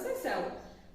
sessão.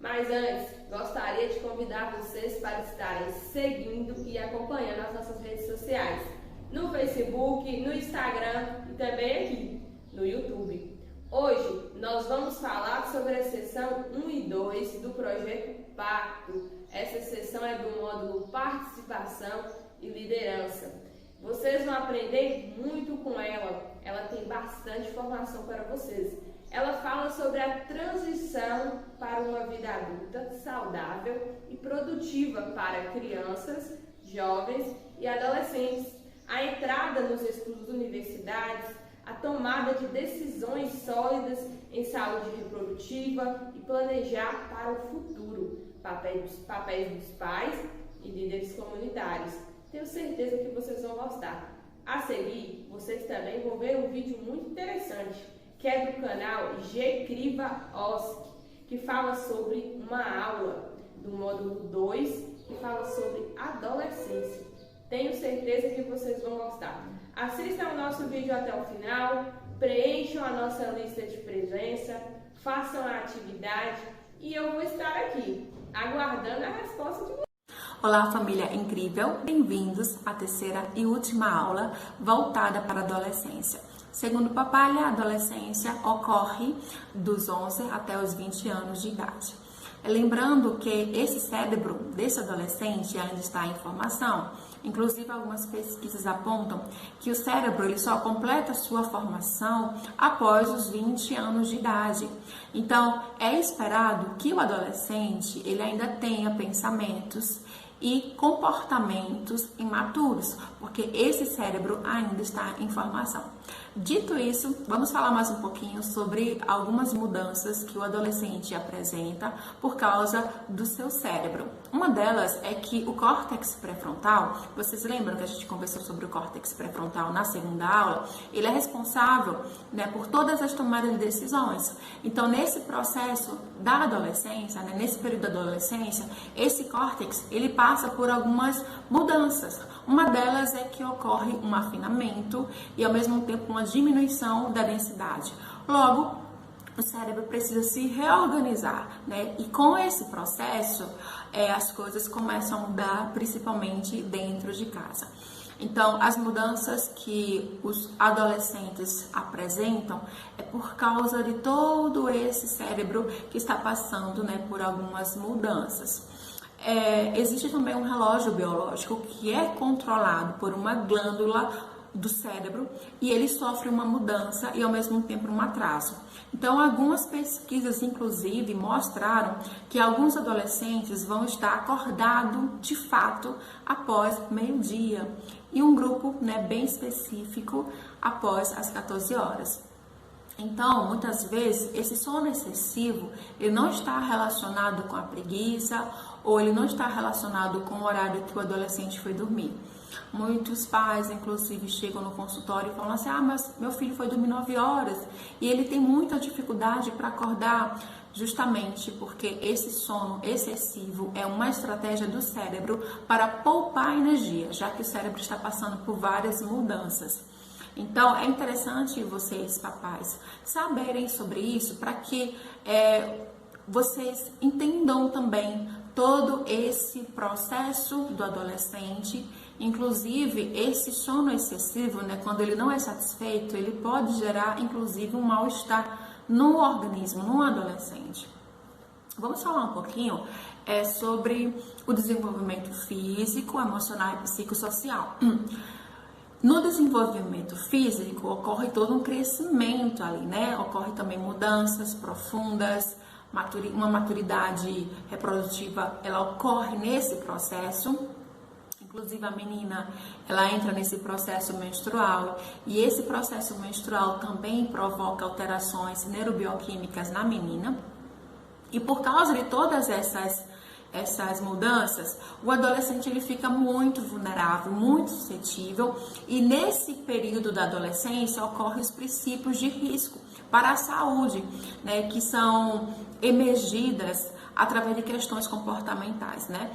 Mas antes, gostaria de convidar vocês para estarem seguindo e acompanhando as nossas redes sociais, no Facebook, no Instagram e também aqui no YouTube. Hoje nós vamos falar sobre a sessão 1 e 2 do projeto Pacto. Essa sessão é do módulo Participação e Liderança. Vocês vão aprender muito com ela tem bastante informação para vocês. Ela fala sobre a transição para uma vida adulta saudável e produtiva para crianças, jovens e adolescentes, a entrada nos estudos universitários, a tomada de decisões sólidas em saúde reprodutiva e planejar para o futuro, papéis dos pais e líderes comunitários. Tenho certeza que vocês vão gostar. A seguir, vocês também vão ver um vídeo muito interessante, que é do canal Gcriva OSC, que fala sobre uma aula do módulo 2, que fala sobre adolescência. Tenho certeza que vocês vão gostar. Assistam o nosso vídeo até o final, preencham a nossa lista de presença, façam a atividade e eu vou estar aqui, aguardando a resposta de vocês. Olá, família incrível! Bem-vindos à terceira e última aula voltada para a adolescência. Segundo Papalha, a adolescência ocorre dos 11 até os 20 anos de idade. Lembrando que esse cérebro desse adolescente ainda está em formação. Inclusive, algumas pesquisas apontam que o cérebro ele só completa sua formação após os 20 anos de idade. Então, é esperado que o adolescente ele ainda tenha pensamentos e comportamentos imaturos, porque esse cérebro ainda está em formação. Dito isso, vamos falar mais um pouquinho sobre algumas mudanças que o adolescente apresenta por causa do seu cérebro. Uma delas é que o córtex pré-frontal, vocês lembram que a gente conversou sobre o córtex pré-frontal na segunda aula? Ele é responsável, por todas as tomadas de decisões. Então, nesse processo da adolescência, nesse período da adolescência, esse córtex, ele passa por algumas mudanças. Uma delas é que ocorre um afinamento e, ao mesmo tempo, uma diminuição da densidade. Logo, o cérebro precisa se reorganizar, E com esse processo, as coisas começam a mudar, principalmente dentro de casa. Então, as mudanças que os adolescentes apresentam é por causa de todo esse cérebro que está passando, por algumas mudanças. Existe também um relógio biológico que é controlado por uma glândula do cérebro e ele sofre uma mudança e ao mesmo tempo um atraso. Então, algumas pesquisas, inclusive, mostraram que alguns adolescentes vão estar acordados de fato após meio-dia e um grupo bem específico após as 14 horas. Então, muitas vezes, esse sono excessivo, ele não está relacionado com a preguiça ou ele não está relacionado com o horário que o adolescente foi dormir. Muitos pais, inclusive, chegam no consultório e falam assim, mas meu filho foi dormir 9 horas e ele tem muita dificuldade para acordar, justamente porque esse sono excessivo é uma estratégia do cérebro para poupar energia, já que o cérebro está passando por várias mudanças. Então, é interessante vocês, papais, saberem sobre isso para que vocês entendam também todo esse processo do adolescente. Inclusive, esse sono excessivo, quando ele não é satisfeito, ele pode gerar, inclusive, um mal-estar no organismo, no adolescente. Vamos falar um pouquinho sobre o desenvolvimento físico, emocional e psicossocial. No desenvolvimento físico, ocorre todo um crescimento ali, Ocorre também mudanças profundas, uma maturidade reprodutiva, ela ocorre nesse processo. Inclusive, a menina, ela entra nesse processo menstrual e esse processo menstrual também provoca alterações neurobioquímicas na menina. E por causa de todas essas mudanças, o adolescente ele fica muito vulnerável, muito suscetível e nesse período da adolescência ocorrem os princípios de risco para a saúde, que são emergidas através de questões comportamentais, né?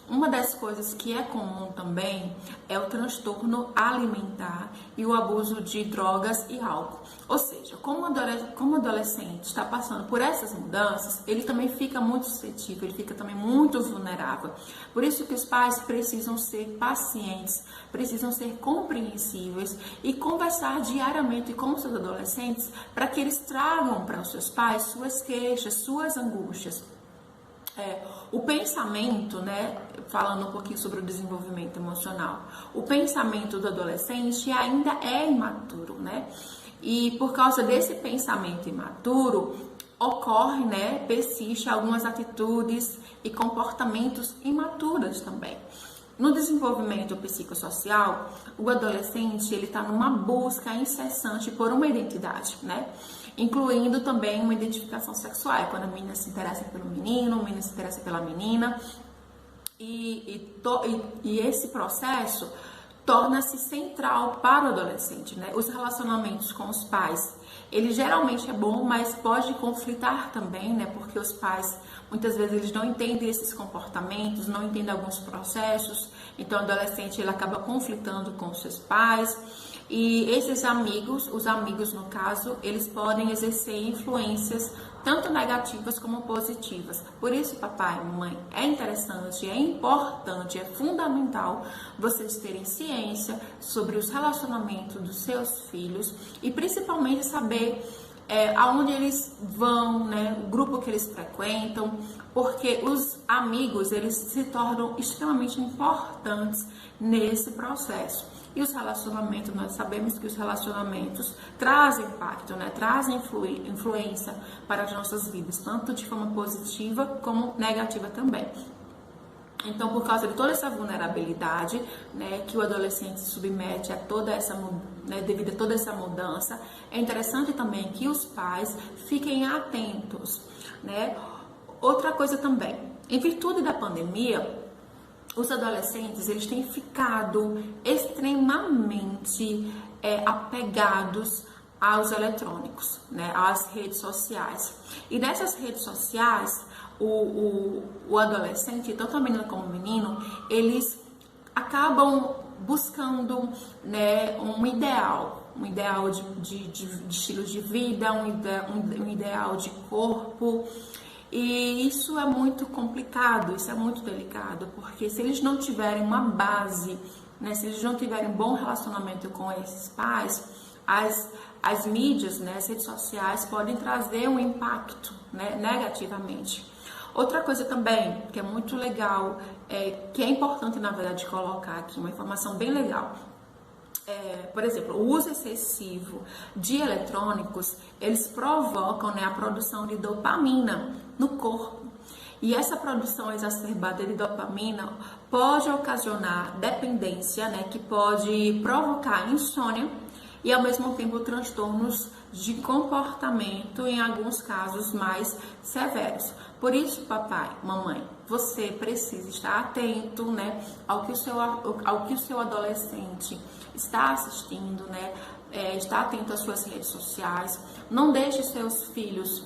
Uma das coisas que é comum também é o transtorno alimentar e o abuso de drogas e álcool. Ou seja, como o adolescente está passando por essas mudanças, ele também fica muito suscetível, ele fica também muito vulnerável. Por isso que os pais precisam ser pacientes, precisam ser compreensíveis e conversar diariamente com os seus adolescentes para que eles tragam para os seus pais suas queixas, suas angústias. O pensamento, né, falando um pouquinho sobre o desenvolvimento emocional, o pensamento do adolescente ainda é imaturo, né? E por causa desse pensamento imaturo, ocorre, né, persiste algumas atitudes e comportamentos imaturos também. No desenvolvimento psicossocial, o adolescente ele está numa busca incessante por uma identidade, né? Incluindo também uma identificação sexual, quando a menina se interessa pelo menino, o menino se interessa pela menina. E esse processo torna-se central para o adolescente, né? Os relacionamentos com os pais, ele geralmente é bom, mas pode conflitar também, né? Porque os pais, muitas vezes, eles não entendem esses comportamentos, não entendem alguns processos, então o adolescente ele acaba conflitando com os seus pais. E esses amigos, os amigos no caso, eles podem exercer influências tanto negativas como positivas. Por isso, papai e mamãe, é interessante, é importante, é fundamental vocês terem ciência sobre os relacionamentos dos seus filhos e principalmente saber aonde eles vão, né, o grupo que eles frequentam, porque os amigos, eles se tornam extremamente importantes nesse processo. E os relacionamentos, nós sabemos que os relacionamentos trazem impacto, né? Trazem influência para as nossas vidas, tanto de forma positiva como negativa também. Então, por causa de toda essa vulnerabilidade, né, que o adolescente se submete a toda essa, né, devido a toda essa mudança, é interessante também que os pais fiquem atentos, né? Outra coisa também, em virtude da pandemia, os adolescentes, eles têm ficado extremamente apegados aos eletrônicos, né, às redes sociais. E nessas redes sociais, o adolescente, tanto a menina como o menino, eles acabam buscando, né, um ideal de estilo de vida, um ideal de corpo. E isso é muito complicado, isso é muito delicado, porque se eles não tiverem uma base, né, se eles não tiverem um bom relacionamento com esses pais, as mídias, né, as redes sociais podem trazer um impacto, né, negativamente. Outra coisa também que é muito legal, que é importante na verdade colocar aqui, uma informação bem legal. Por exemplo, o uso excessivo de eletrônicos, eles provocam, né, a produção de dopamina no corpo. E essa produção exacerbada de dopamina pode ocasionar dependência, né, que pode provocar insônia e ao mesmo tempo transtornos de comportamento, em alguns casos mais severos. Por isso, papai, mamãe, você precisa estar atento, né, ao que o seu adolescente está assistindo, né, está atento às suas redes sociais. Não deixe seus filhos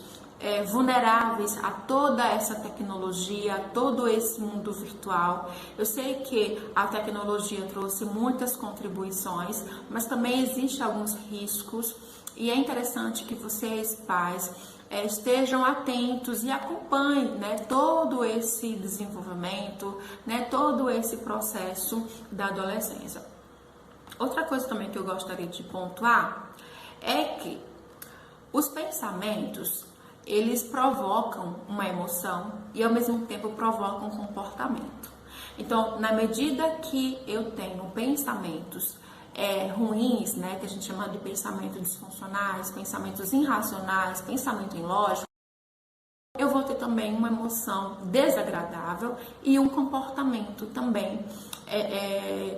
vulneráveis a toda essa tecnologia, a todo esse mundo virtual. Eu sei que a tecnologia trouxe muitas contribuições, mas também existem alguns riscos e é interessante que vocês, pais, estejam atentos e acompanhem, né, todo esse desenvolvimento, né, todo esse processo da adolescência. Outra coisa também que eu gostaria de pontuar é que os pensamentos, eles provocam uma emoção e ao mesmo tempo provocam um comportamento. Então, na medida que eu tenho pensamentos ruins, né, que a gente chama de pensamentos disfuncionais, pensamentos irracionais, pensamento ilógico, eu vou ter também uma emoção desagradável e um comportamento também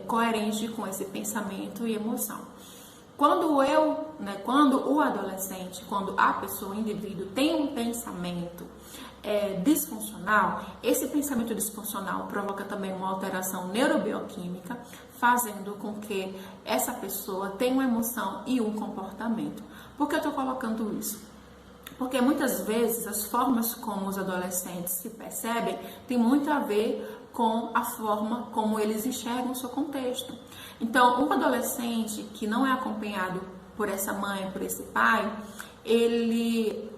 coerente com esse pensamento e emoção. Quando o adolescente, quando a pessoa, o indivíduo tem um pensamento disfuncional, esse pensamento disfuncional provoca também uma alteração neurobioquímica, fazendo com que essa pessoa tenha uma emoção e um comportamento. Por que eu estou colocando isso? Porque muitas vezes as formas como os adolescentes se percebem tem muito a ver com a forma como eles enxergam o seu contexto. Então, um adolescente que não é acompanhado por essa mãe, por esse pai, ele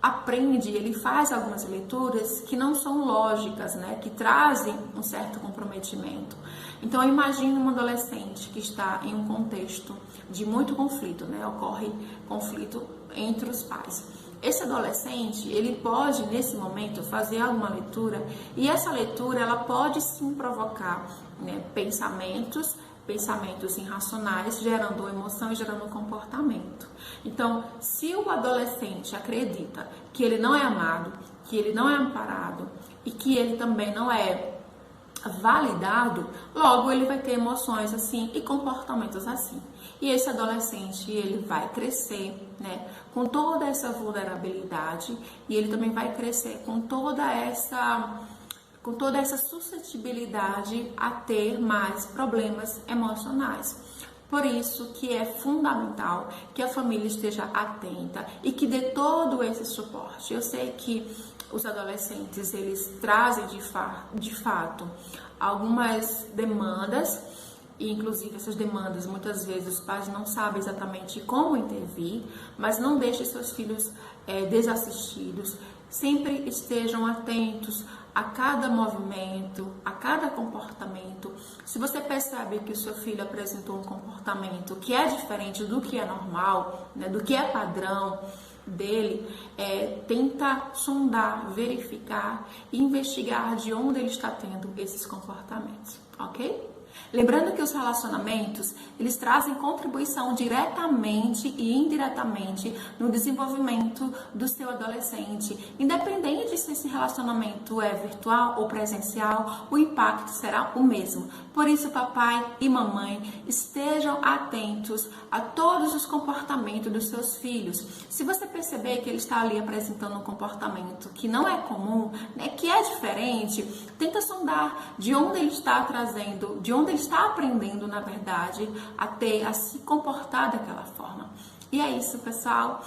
aprende, ele faz algumas leituras que não são lógicas, né? Que trazem um certo comprometimento. Então, imagine um adolescente que está em um contexto de muito conflito, né? Ocorre conflito entre os pais. Esse adolescente, ele pode, nesse momento, fazer alguma leitura e essa leitura, ela pode sim provocar, né, pensamentos irracionais, gerando emoção e gerando comportamento. Então, se o adolescente acredita que ele não é amado, que ele não é amparado e que ele também não é validado, logo ele vai ter emoções assim e comportamentos assim. E esse adolescente, ele vai crescer, né, com toda essa vulnerabilidade e ele também vai crescer com toda essa suscetibilidade a ter mais problemas emocionais. Por isso que é fundamental que a família esteja atenta e que dê todo esse suporte. Eu sei que os adolescentes, eles trazem de fato algumas demandas, e inclusive essas demandas, muitas vezes os pais não sabem exatamente como intervir, mas não deixe seus filhos desassistidos. Sempre estejam atentos a cada movimento, a cada comportamento. Se você percebe que o seu filho apresentou um comportamento que é diferente do que é normal, né, do que é padrão dele, tenta sondar, verificar e investigar de onde ele está tendo esses comportamentos, ok? Lembrando que os relacionamentos, eles trazem contribuição diretamente e indiretamente no desenvolvimento do seu adolescente. Independente se esse relacionamento é virtual ou presencial, o impacto será o mesmo. Por isso, papai e mamãe, estejam atentos a todos os comportamentos dos seus filhos. Se você perceber que ele está ali apresentando um comportamento que não é comum, né, que é diferente, tenta sondar de onde ele está trazendo, de onde ele está aprendendo, na verdade, a se comportar daquela forma. E é isso, pessoal.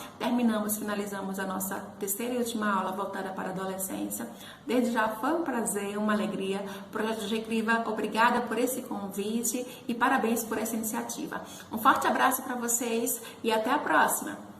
Finalizamos a nossa terceira e última aula voltada para a adolescência. Desde já foi um prazer, uma alegria. Projeto G-Criva, obrigada por esse convite e parabéns por essa iniciativa. Um forte abraço para vocês e até a próxima!